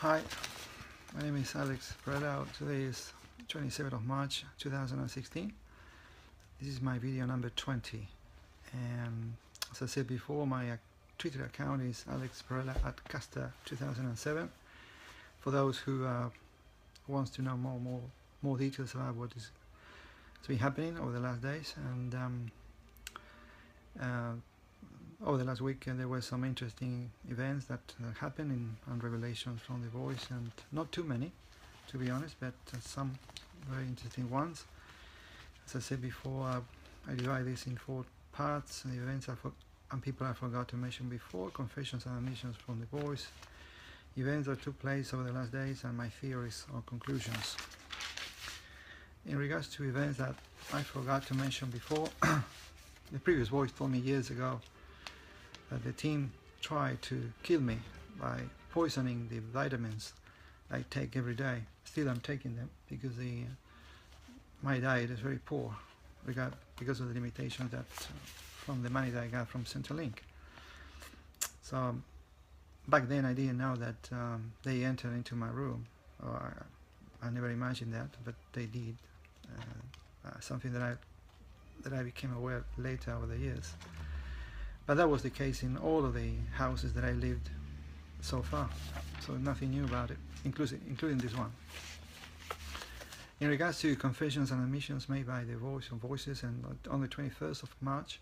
Hi, my name is Alex Perella. Today is 27th of March 2016. This is my video number 20, and as I said before, my Twitter account is Alex Perella at Casta 2007. For those who wants to know more details about what has been happening over the last days, and over the last week there were some interesting events that happened and revelations from The Voice, and not too many, to be honest, but some very interesting ones. As I said before, I divide this in 4 parts: the events and people I forgot to mention before, confessions and admissions from The Voice, events that took place over the last days, and my theories or conclusions. In regards to events that I forgot to mention before, the previous Voice told me years ago that the team tried to kill me by poisoning the vitamins I take every day. Still I'm taking them because my diet is very poor because of the limitations that from the money that I got from Centrelink. So back then I didn't know that they entered into my room, or I never imagined that, but they did. Something that I became aware later over the years. But that was the case in all of the houses that I lived so far, so nothing new about it, including this one. In regards to confessions and admissions made by The Voice or Voices, and on the 21st of March,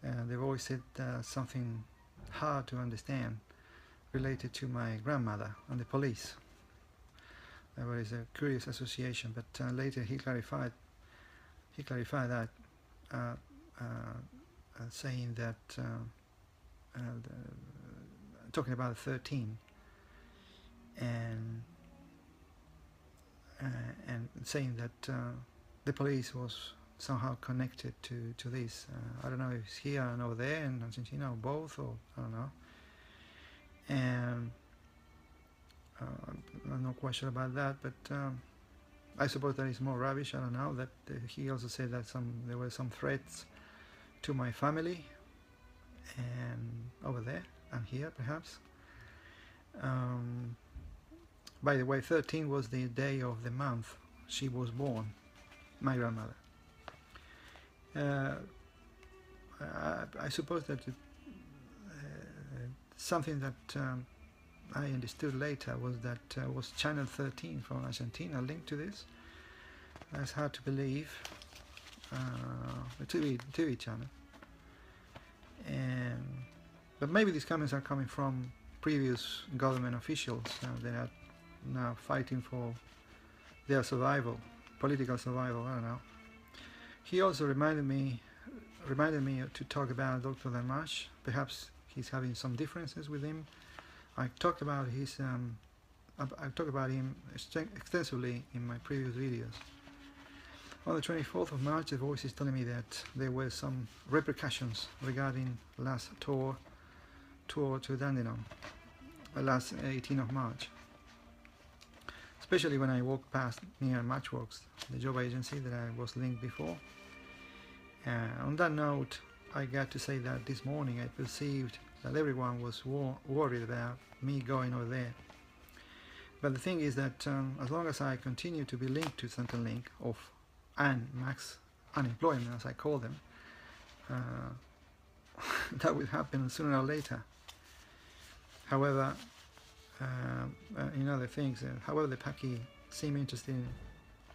The Voice said something hard to understand related to my grandmother and the police. There was a curious association, but later he clarified that, saying that talking about 13 and saying that the police was somehow connected to this. I don't know if it's here and over there in Argentina, or both, or I don't know. And I'm not quite sure about that, but I suppose that is more rubbish. I don't know. That he also said that there were some threats to my family, and over there and here perhaps. By the way, 13 was the day of the month she was born, my grandmother. I suppose that something that I understood later was that was Channel 13 from Argentina linked to this. That's hard to believe. A TV channel, but maybe these comments are coming from previous government officials that are now fighting for their survival, political survival. I don't know. He also reminded me to talk about Dr. Dalmash. Perhaps he's having some differences with him. I talked about him extensively in my previous videos. On the 24th of March, The Voice is telling me that there were some repercussions regarding last tour to Dandenong, last 18th of March. Especially when I walked past near Matchworks, the job agency that I was linked before. On that note, I got to say that this morning I perceived that everyone was worried about me going over there. But the thing is that as long as I continue to be linked to Centrelink and max unemployment, as I call them, that will happen sooner or later. However, in other things, however the Paki seemed interested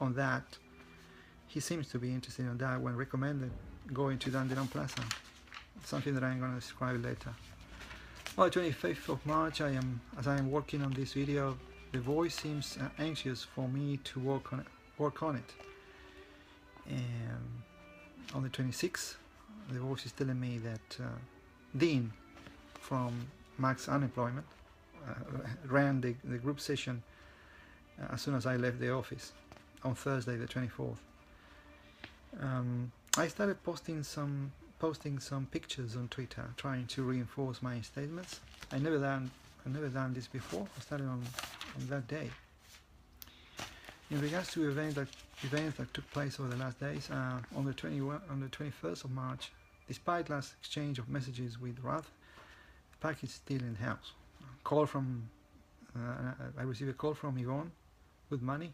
on that, he seems to be interested in that when recommended going to Dandenong Plaza, something that I'm going to describe later. On the 25th of March, as I am working on this video, The Voice seems anxious for me to work on it. And on the 26th, The Voice is telling me that Dean from Max Unemployment ran the group session as soon as I left the office on Thursday the 24th. I started posting some pictures on Twitter, trying to reinforce my statements. I never done this before. I started on that day. In regards to events that took place over the last days, on the 21st of March, despite last exchange of messages with Rath, the package is still in the house. Call from I received a call from Yvonne with money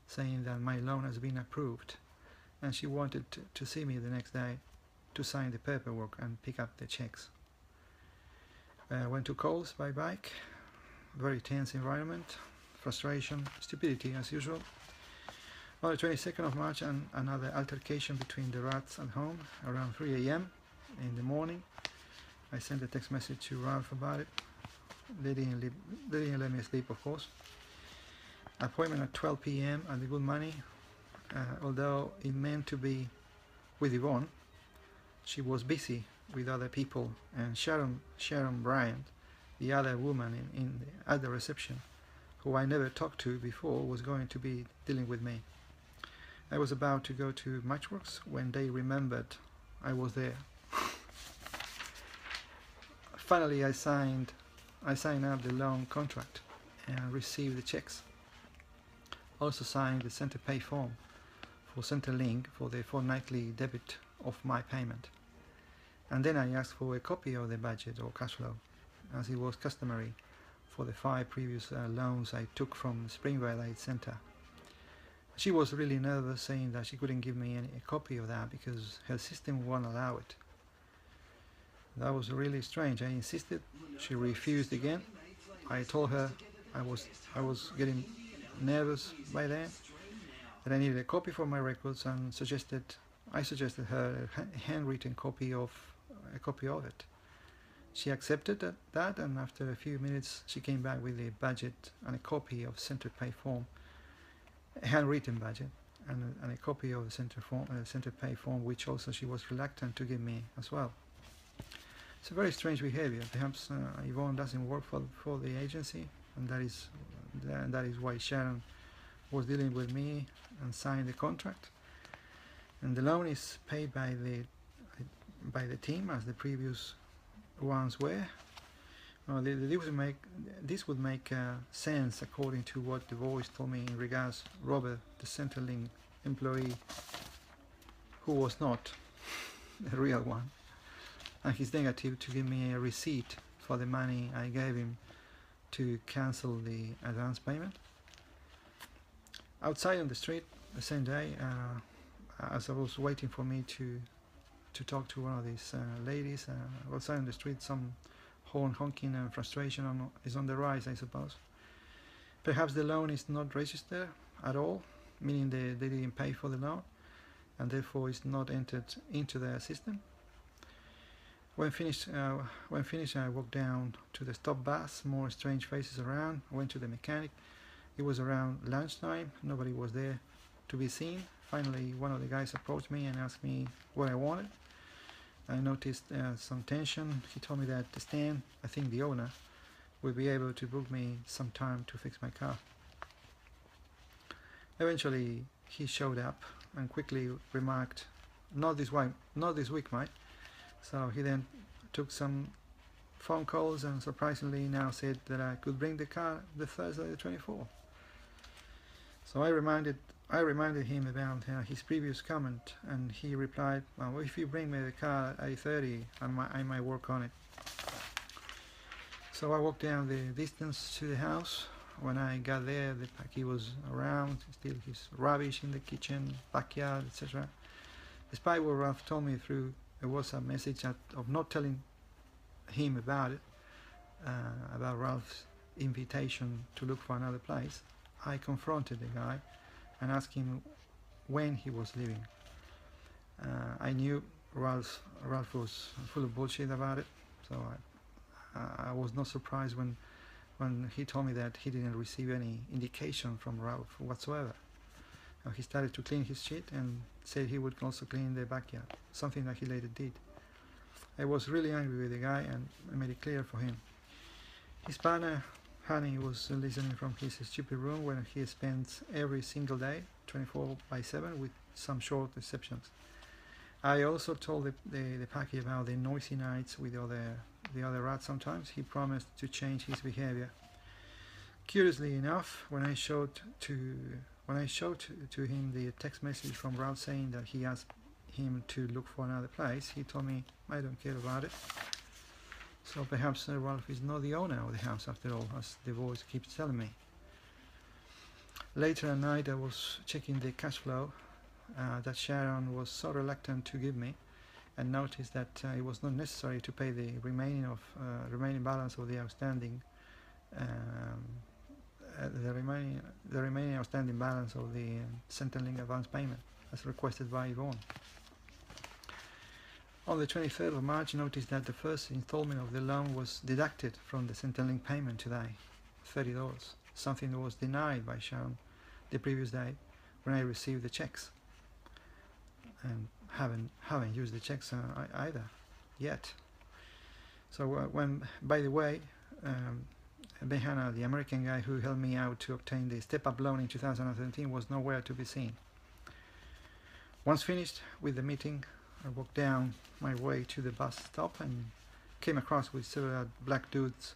saying that my loan has been approved, and she wanted to see me the next day to sign the paperwork and pick up the checks. Went to Coles by bike. Very tense environment, frustration, stupidity as usual. On the 22nd of March, another altercation between the rats at home around 3 a.m. in the morning. I sent a text message to Ralph about it. They didn't let me sleep, of course. Appointment at 12 p.m. at the Good Money. Although it meant to be with Yvonne, she was busy with other people, and Sharon Bryant, the other woman at the reception, who I never talked to before, was going to be dealing with me. I was about to go to Matchworks when they remembered I was there. Finally, I signed up the loan contract and received the checks. Also signed the Centerpay form for Centrelink for the fortnightly debit of my payment. And then I asked for a copy of the budget or cash flow, as it was customary for the 5 previous loans I took from Springvale Aid Center. She was really nervous, saying that she couldn't give me a copy of that because her system won't allow it. That was really strange. I insisted. She refused again. I told her I was getting nervous by then, that I needed a copy for my records, and I suggested her a handwritten copy of it. She accepted that, and after a few minutes she came back with a budget and a copy of Centerpay form, a handwritten budget, and a copy of the Centerpay form, which also she was reluctant to give me as well. It's a very strange behavior. Perhaps Yvonne doesn't work for the agency, and that is why Sharon was dealing with me and signed the contract. And the loan is paid by the team, as the previous ones were. Well, this would make sense according to what the voice told me in regards Robert, the Centrelink employee, who was not the real one, and his negative to give me a receipt for the money I gave him to cancel the advance payment. Outside on the street the same day, as I was waiting for me to talk to one of these ladies, outside on the street, some honking and frustration is on the rise, I suppose. Perhaps the loan is not registered at all, meaning they didn't pay for the loan, and therefore it's not entered into their system. When finished, I walked down to the stop bus. More strange faces around. I went to the mechanic. It was around lunchtime. Nobody was there to be seen. Finally, one of the guys approached me and asked me what I wanted. I noticed some tension. He told me that Stan, I think the owner, would be able to book me some time to fix my car. Eventually, he showed up and quickly remarked, "Not this week, mate." So he then took some phone calls and surprisingly now said that I could bring the car the Thursday the 24th. So I reminded him about his previous comment, and he replied, "Well, if you bring me the car at 8:30, I might work on it." So I walked down the distance to the house. When I got there, the packy was around, still his rubbish in the kitchen, backyard, etc. Despite what Ralph told me through a WhatsApp message of not telling him about it, about Ralph's invitation to look for another place, I confronted the guy and asked him when he was leaving. I knew Ralph was full of bullshit about it, so I was not surprised when he told me that he didn't receive any indication from Ralph whatsoever. He started to clean his shit and said he would also clean the backyard, something that he later did. I was really angry with the guy, and I made it clear for him. His partner, Honey, was listening from his stupid room where he spends every single day, 24/7, with some short exceptions. I also told the packy about the noisy nights with the other rats sometimes. He promised to change his behavior. Curiously enough, when I showed to him the text message from Ralph saying that he asked him to look for another place, he told me, "I don't care about it." So perhaps Ralph is not the owner of the house after all, as the voice keeps telling me. Later at night I was checking the cash flow that Sharon was so reluctant to give me, and noticed that it was not necessary to pay the remaining balance of the outstanding the remaining outstanding balance of the Centrelink advance payment as requested by Yvonne. On the 23rd of March, noticed that the first installment of the loan was deducted from the Centrelink payment today, $30, something that was denied by Sharon the previous day when I received the checks, and haven't used the checks either yet. So when, by the way, Benhana, the American guy who helped me out to obtain the step-up loan in 2017, was nowhere to be seen. Once finished with the meeting, I walked down my way to the bus stop and came across with several black dudes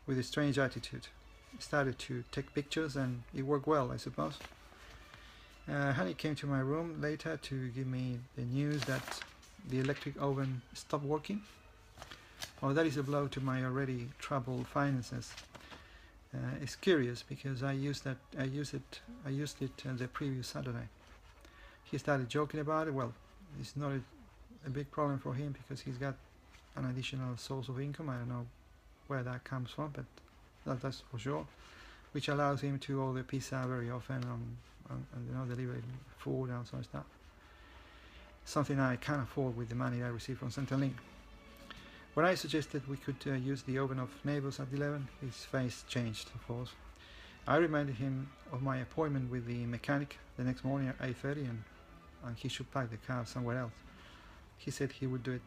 with a strange attitude. I started to take pictures and it worked well, I suppose. Honey came to my room later to give me the news that the electric oven stopped working. Well, that is a blow to my already troubled finances. It's curious because I used it the previous Saturday. He started joking about it. Well, it's not a big problem for him because he's got an additional source of income. I don't know where that comes from, but that's for sure, which allows him to order pizza very often and deliver food and sort of stuff. Something I can't afford with the money I receive from Centrelink. When I suggested we could use the oven of neighbors at 11, his face changed, of course. I reminded him of my appointment with the mechanic the next morning at 8:30 and he should park the car somewhere else. He said he would do it.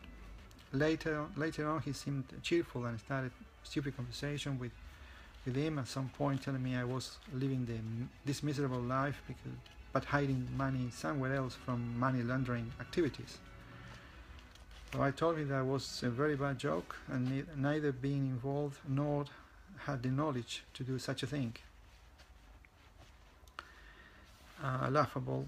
Later on, he seemed cheerful and started a stupid conversation with him, at some point telling me I was living this miserable life but hiding money somewhere else from money laundering activities. So I told him that was a very bad joke and neither being involved nor had the knowledge to do such a thing. Laughable,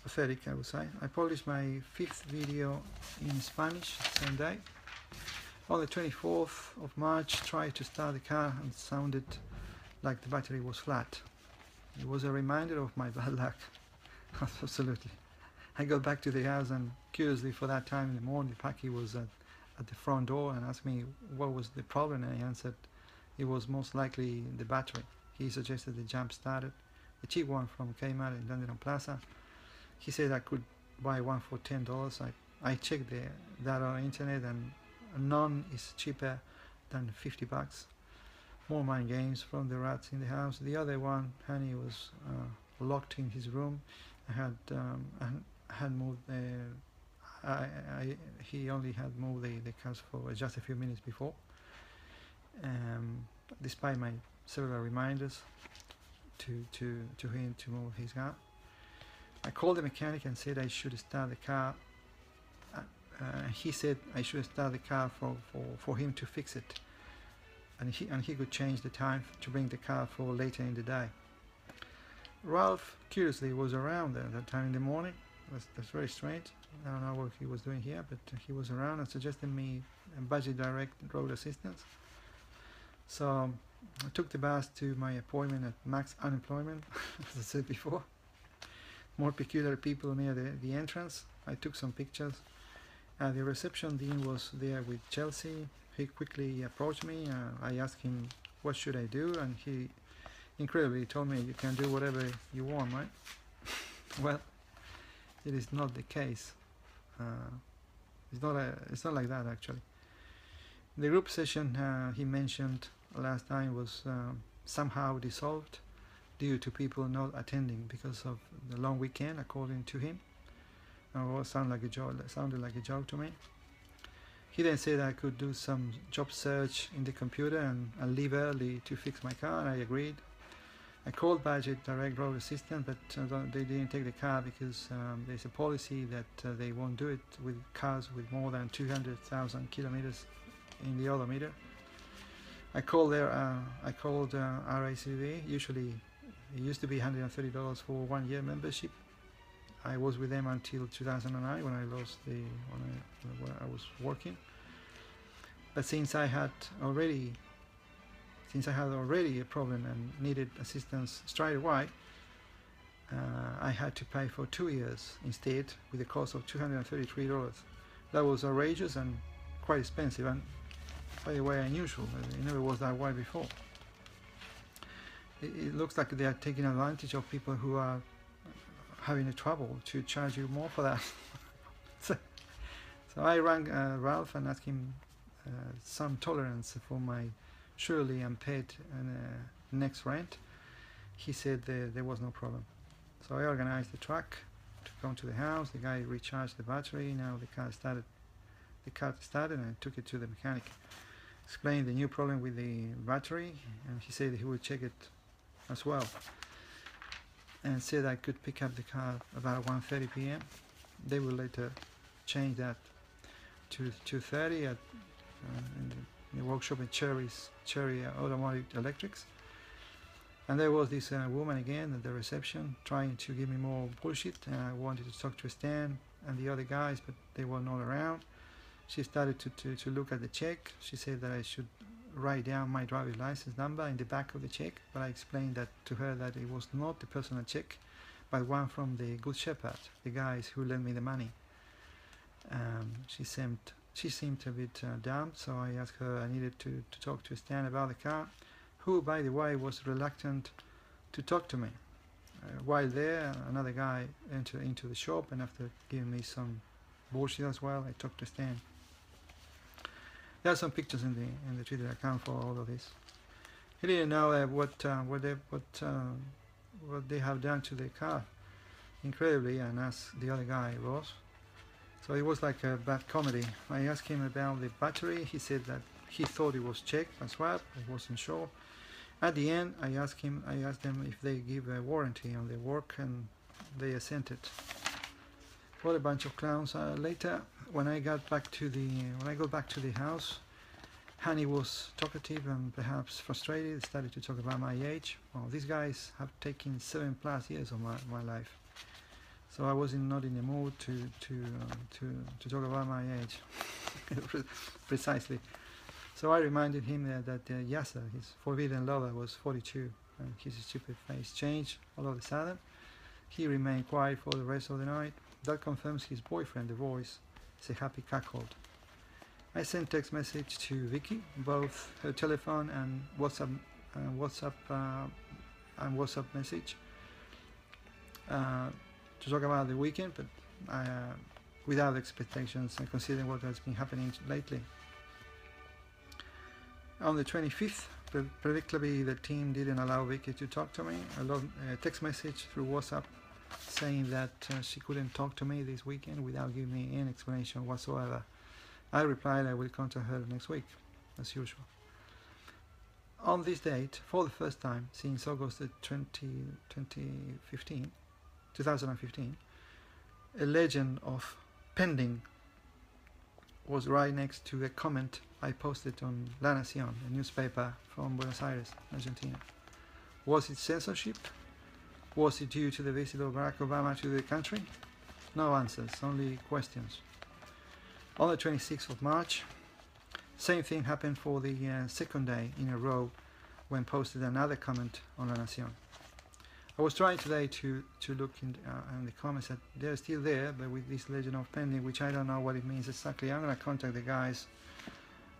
pathetic, I would say. I published my 5th video in Spanish the same day. On the 24th of March, tried to start the car and it sounded like the battery was flat. It was a reminder of my bad luck. Absolutely. I got back to the house and curiously for that time in the morning, Paki was at the front door and asked me what was the problem, and I answered it was most likely the battery. He suggested the jump started, a cheap one from Kmart in London Plaza. He said I could buy one for $10. I checked that on the internet and none is cheaper than $50. More mind games from the rats in the house. The other one, Honey, was locked in his room. I had moved. He only had moved the cars for just a few minutes before. Despite my several reminders to him to move his car, I called the mechanic and said I should start the car. He said I should start the car for him to fix it, and he could change the time to bring the car for later in the day. Ralph, curiously, was around at that time in the morning. That's very strange. I don't know what he was doing here, but he was around and suggested me a budget direct road assistance. So I took the bus to my appointment at Max Unemployment, as I said before. More peculiar people near the entrance. I took some pictures. The reception dean was there with Chelsea. He quickly approached me. I asked him what should I do, and he incredibly told me you can do whatever you want, right? Well, it is not the case. It's not like that actually. The group session he mentioned last time was somehow dissolved due to people not attending because of the long weekend, according to him. It sounded like a joke to me. He then said I could do some job search in the computer and leave early to fix my car, and I agreed. I called Budget Direct Road Assistance, but they didn't take the car because there's a policy that they won't do it with cars with more than 200,000 kilometers in the odometer. I called RACV. Usually it used to be $130 for 1 year membership. I was with them until 2009 when I lost when I was working. But since I had already a problem and needed assistance straight away, I had to pay for 2 years instead, with a cost of $233. That was outrageous and quite expensive, and by the way, unusual. It never was that way before. It looks like they are taking advantage of people who are having a trouble to charge you more for that. So I rang Ralph and asked him some tolerance for my surely unpaid next rent. He said there was no problem. So I organized the truck to come to the house. The guy recharged the battery. Now the car started, and I took it to the mechanic. Explained the new problem with the battery, and he said he would check it as well, and said I could pick up the car about 1:30 p.m. They will later change that to 2:30 at in the workshop in Cherry Automotive Electrics. And there was this woman again at the reception trying to give me more bullshit. I wanted to talk to Stan and the other guys, but they were not around. She started to look at the check. She said that I should write down my driver's license number in the back of the check, but I explained that to her that it was not the personal check, but one from the Good Shepherd, the guys who lent me the money. She seemed a bit damped, so I asked her I needed to talk to Stan about the car, who, by the way, was reluctant to talk to me. While there, another guy entered into the shop, and after giving me some bullshit as well, I talked to Stan. There are some pictures in the Twitter account for all of this. He didn't know what they have done to the car, incredibly, and as the other guy was. So it was like a bad comedy. I asked him about the battery. He said that he thought it was checked and swapped. I wasn't sure. At the end, I asked them if they give a warranty on the work, and they assented. What a bunch of clowns. Later, when I got back to the house, Hanny was talkative and perhaps frustrated. Started to talk about my age. Well, these guys have taken 7+ years of my life, so I was not in the mood to talk about my age. Precisely. So I reminded him that Yasser, his forbidden lover, was 42, and his stupid face changed all of a sudden. He remained quiet for the rest of the night. That confirms his boyfriend, the voice, is a happy cuckold. I sent text message to Vicky, both her telephone and WhatsApp message, to talk about the weekend, but without expectations and considering what has been happening lately. On the 25th, predictably, the team didn't allow Vicky to talk to me. A text message through WhatsApp saying that she couldn't talk to me this weekend without giving me any explanation whatsoever. I replied I will contact her next week, as usual. On this date, for the first time since August 2015, a legend of pending was right next to a comment I posted on La Nación, a newspaper from Buenos Aires, Argentina. Was it censorship? Was it due to the visit of Barack Obama to the country? No answers, only questions. On the 26th of March, same thing happened for the second day in a row when posted another comment on La Nación. I was trying today to look in the comments that they're still there, but with this legend of pending, which I don't know what it means exactly. I'm going to contact the guys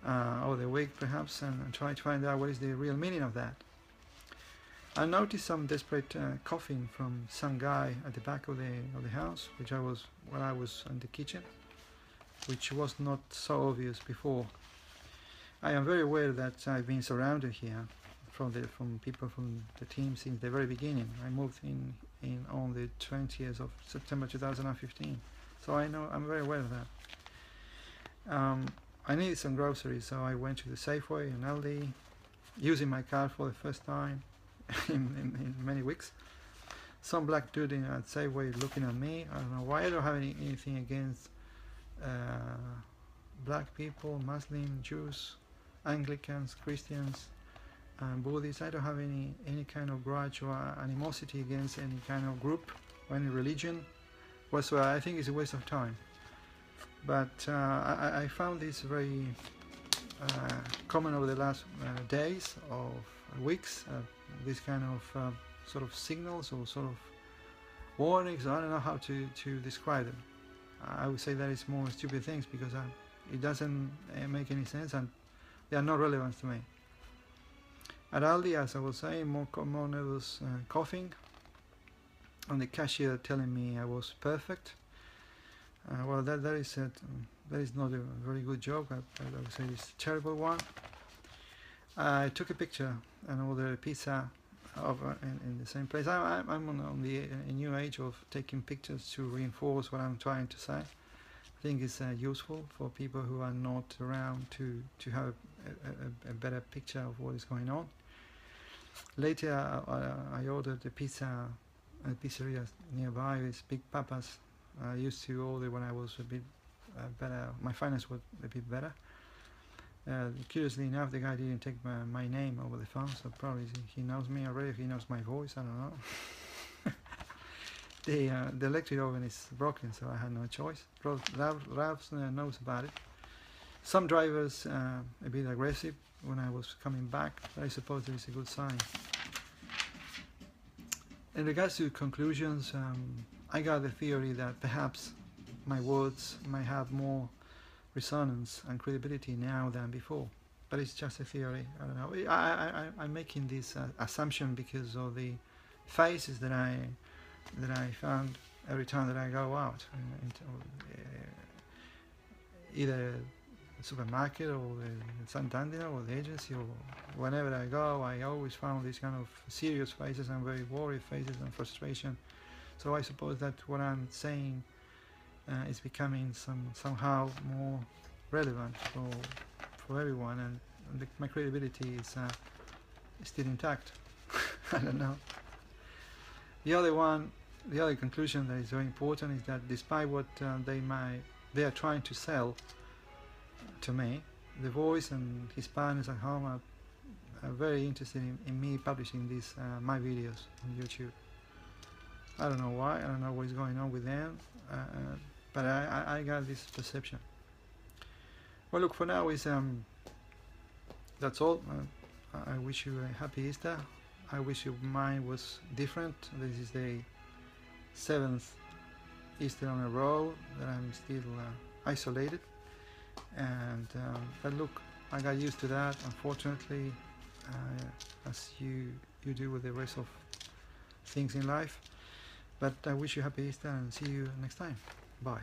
over the week perhaps and try to find out what is the real meaning of that. I noticed some desperate coughing from some guy at the back of the house, when I was in the kitchen, which was not so obvious before. I am very aware that I've been surrounded here from people from the team since the very beginning. I moved in on the 20th of September 2015, so I'm very aware of that. I needed some groceries, so I went to the Safeway and Aldi, using my card for the first time in many weeks. Some black dude at Safeway looking at me. I don't know why. I don't have anything against black people, Muslim, Jews, Anglicans, Christians, and Buddhists. I don't have any kind of grudge or animosity against any kind of group or any religion whatsoever. I think it's a waste of time. But I found this very common over the last days or weeks. This kind of sort of signals or sort of warnings. I don't know how to describe them. I would say that it's more stupid things because it doesn't make any sense and they are not relevant to me. At Aldi, as I was saying, more common was coughing, and the cashier telling me I was perfect. Well, that is not a very good joke. I would say it's a terrible one. I took a picture and ordered a pizza in the same place. I'm on the new age of taking pictures to reinforce what I'm trying to say. I think it's useful for people who are not around to have a better picture of what is going on. Later, I ordered a pizza at a pizzeria nearby. It's Big Papa's. I used to order when I was a bit better. My finance was a bit better. Curiously enough, the guy didn't take my name over the phone, so probably he knows me already. He knows my voice. I don't know. The electric oven is broken, so I had no choice. Ralph knows about it. Some drivers a bit aggressive when I was coming back, but I suppose it is a good sign. In regards to conclusions, I got the theory that perhaps my words might have more resonance and credibility now than before, but it's just a theory. I don't know. I'm making this assumption because of the faces that I found every time that I go out, either the supermarket or the Santander or the agency, or whenever I go, I always found these kind of serious faces and very worried faces and frustration. So I suppose that what I'm saying is becoming somehow more relevant for everyone, and my credibility is still intact. I don't know. The other conclusion that is very important is that despite what they are trying to sell to me, The Voice and his partners at home are very interested in me publishing these my videos on YouTube. I don't know why. I don't know what is going on with them, but I got this perception. Well, look, for now that's all. I wish you a happy Easter. I wish your mind was different. This is the 7th Easter on a row that I'm still isolated, and but look, I got used to that, unfortunately, as you do with the rest of things in life. But I wish you happy Easter and see you next time. Bye.